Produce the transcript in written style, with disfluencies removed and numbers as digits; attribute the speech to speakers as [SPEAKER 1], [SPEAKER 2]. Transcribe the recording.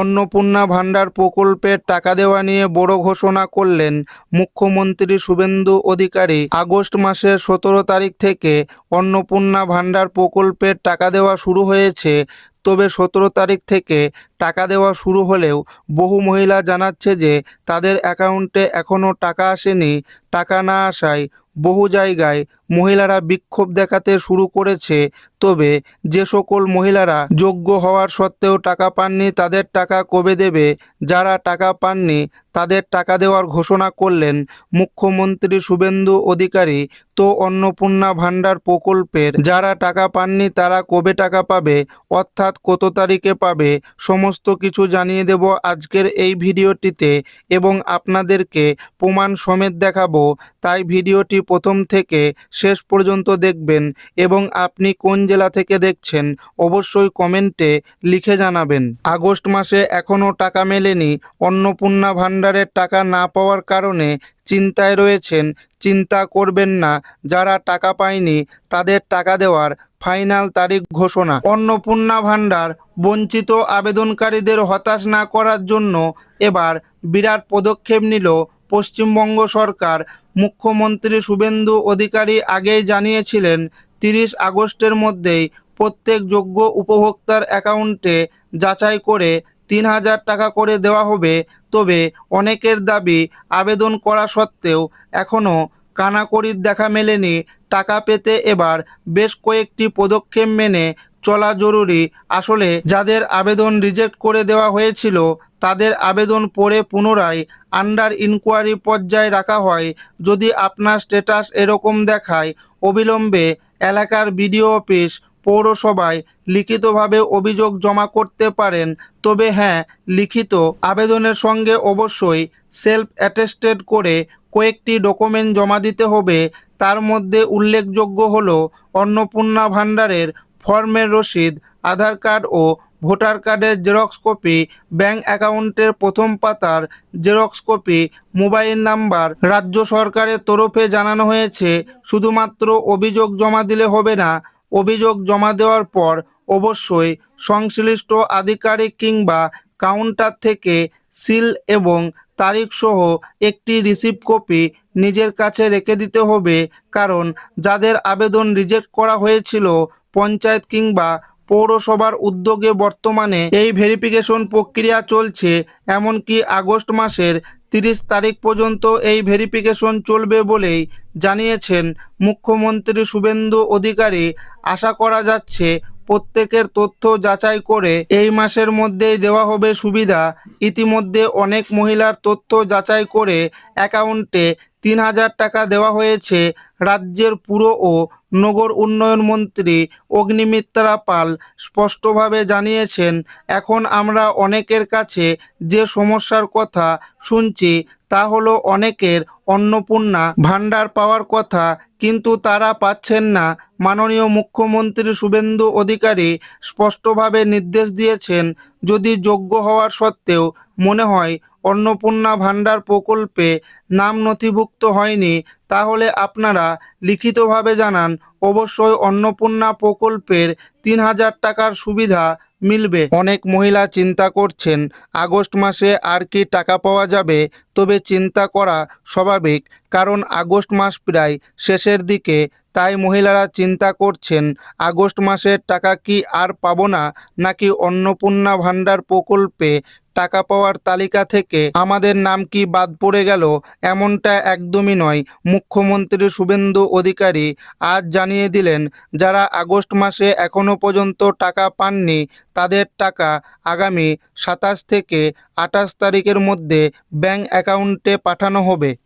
[SPEAKER 1] অন্নপূর্ণা ভান্ডার প্রকল্পের টাকা দেওয়া নিয়ে বড় ঘোষণা করলেন মুখ্যমন্ত্রী শুভেন্দু অধিকারী। আগস্ট মাসের 17 তারিখ থেকে অন্নপূর্ণা ভান্ডার প্রকল্পের টাকা দেওয়া শুরু হয়েছে। তবে 17 তারিখ থেকে টাকা দেওয়া শুরু হলেও বহু মহিলা জানাচ্ছে যে তাদের অ্যাকাউন্টে এখনও টাকা আসেনি। টাকা না আসায় বহু জায়গায় মহিলারা বিক্ষোভ দেখাতে শুরু করেছে। তবে যে সকল মহিলারা যোগ্য হওয়ার সত্ত্বেও টাকা পাননি তাদের টাকা কবে দেবে? যারা টাকা পাননি তাদের টাকা দেওয়ার ঘোষণা করলেন মুখ্যমন্ত্রী শুভেন্দু অধিকারী। তো অন্নপূর্ণা ভান্ডার প্রকল্পের যারা টাকা পাননি তারা কবে টাকা পাবে, অর্থাৎ কত তারিখে পাবে, সমস্ত কিছু জানিয়ে দেব আজকের এই ভিডিওটিতে এবং আপনাদেরকে প্রমাণ সমেত দেখাবো। তাই ভিডিওটি প্রথম থেকে শেষ পর্যন্ত দেখবেন এবং আপনি কোন জেলা থেকে দেখছেন অবশ্যই কমেন্টে লিখে জানাবেন। আগস্ট মাসে এখনও টাকা মেলেনি। অন্নপূর্ণা ভান্ডারের টাকা না পাওয়ার কারণে চিন্তায় রয়েছেন। চিন্তা করবেন না, যারা টাকা পায়নি তাদের টাকা দেওয়ার ফাইনাল তারিখ ঘোষণা। অন্নপূর্ণা ভান্ডার বঞ্চিত আবেদনকারীদের হতাশ না করার জন্য এবার বিরাট পদক্ষেপ নিল পশ্চিমবঙ্গ সরকার। মুখ্যমন্ত্রী শুভেন্দু অধিকারী আগেই জানিয়েছিলেন 30 আগস্টের মধ্যেই প্রত্যেক যোগ্য উপভোক্তার অ্যাকাউন্টে যাচাই করে 3000 টাকা করে দেওয়া হবে। তবে অনেকের দাবি আবেদন করা সত্ত্বেও এখনও কানাকড়ির দেখা মেলেনি। টাকা পেতে এবার বেশ কয়েকটি পদক্ষেপ মেনে চলা জরুরি। আসলে যাদের আবেদন রিজেক্ট করে দেওয়া হয়েছিল তাদের আবেদন পড়ে পুনরায় আন্ডার ইনকোয়ারি পর্যায়ে রাখা হয়। যদি আপনার স্ট্যাটাস এরকম দেখায়, অবিলম্বে এলাকার বিডিও অফিস, পৌরসভায় লিখিতভাবে অভিযোগ জমা করতে পারেন। তবে হ্যাঁ, লিখিত আবেদনের সঙ্গে অবশ্যই সেলফ অ্যাটেস্টেড করে কয়েকটি ডকুমেন্ট জমা দিতে হবে। তার মধ্যে উল্লেখযোগ্য হলো অন্নপূর্ণা ভান্ডারের ফর্মের রসিদ, আধার কার্ড ও ভোটার কার্ডের জেরক্স কপি, ব্যাঙ্ক অ্যাকাউন্টের প্রথম পাতার জেরক্স কপি, মোবাইল নাম্বার। রাজ্য সরকারের তরফে জানানো হয়েছে শুধুমাত্র অভিযোগ জমা দিলে হবে না। অভিযোগ জমা দেওয়ার পর অবশ্যই সংশ্লিষ্ট আধিকারিক কিংবা কাউন্টার থেকে সিল এবং তারিখসহ একটি রিসিপ্ট কপি নিজের কাছে রেখে দিতে হবে। কারণ যাদের আবেদন রিজেক্ট করা হয়েছিল পঞ্চায়েত কিংবা পৌরসভার উদ্যোগে বর্তমানে এই ভেরিফিকেশন প্রক্রিয়া চলছে। এমনকি আগস্ট মাসের 30 তারিখ পর্যন্ত এই ভেরিফিকেশন চলবে বলেই জানিয়েছেন মুখ্যমন্ত্রী শুভেন্দু অধিকারী। আশা করা যাচ্ছে প্রত্যেকের তথ্য যাচাই করে এই মাসের মধ্যেই দেওয়া হবে সুবিধা। ইতিমধ্যে অনেক মহিলার তথ্য যাচাই করে অ্যাকাউন্টে 3000 টাকা দেওয়া হয়েছে। রাজ্যের পুর ও নগর উন্নয়ন মন্ত্রী অগ্নিমিত্রা পাল স্পষ্টভাবে জানিয়েছেন, এখন আমরা অনেকের কাছে যে সমস্যার কথা শুনছি তা হলো অনেকের অন্নপূর্ণা ভান্ডার পাওয়ার কথা কিন্তু তারা পাচ্ছেন না। মাননীয় মুখ্যমন্ত্রী শুভেন্দু অধিকারী স্পষ্টভাবে নির্দেশ দিয়েছেন, যদি যোগ্য হওয়ার সত্ত্বেও মনে হয় অন্নপূর্ণা ভান্ডার প্রকল্পে নাম নথিভুক্ত হয়নি তাহলে আপনারা লিখিতভাবে জানান। অবশ্যই অন্নপূর্ণা প্রকল্পের 3000 টাকার সুবিধা মিলবে। অনেক মহিলা চিন্তা করছেন আগস্ট মাসে আর কি টাকা পাওয়া যাবে। তবে চিন্তা করা স্বাভাবিক, কারণ আগস্ট মাস প্রায় শেষের দিকে। তাই মহিলারা চিন্তা করছেন আগস্ট মাসের টাকা কি আর পাবো না, নাকি অন্নপূর্ণা ভান্ডার প্রকল্পে টাকা পাওয়ার তালিকা থেকে আমাদের নাম কি বাদ পড়ে গেল। এমনটা একদমই নয়। মুখ্যমন্ত্রী শুভেন্দু অধিকারী আজ জানিয়ে দিলেন, যারা আগস্ট মাসে এখনও পর্যন্ত টাকা পাননি তাদের টাকা আগামী 27 থেকে 28 তারিখের মধ্যে ব্যাঙ্ক অ্যাকাউন্টে পাঠানো হবে।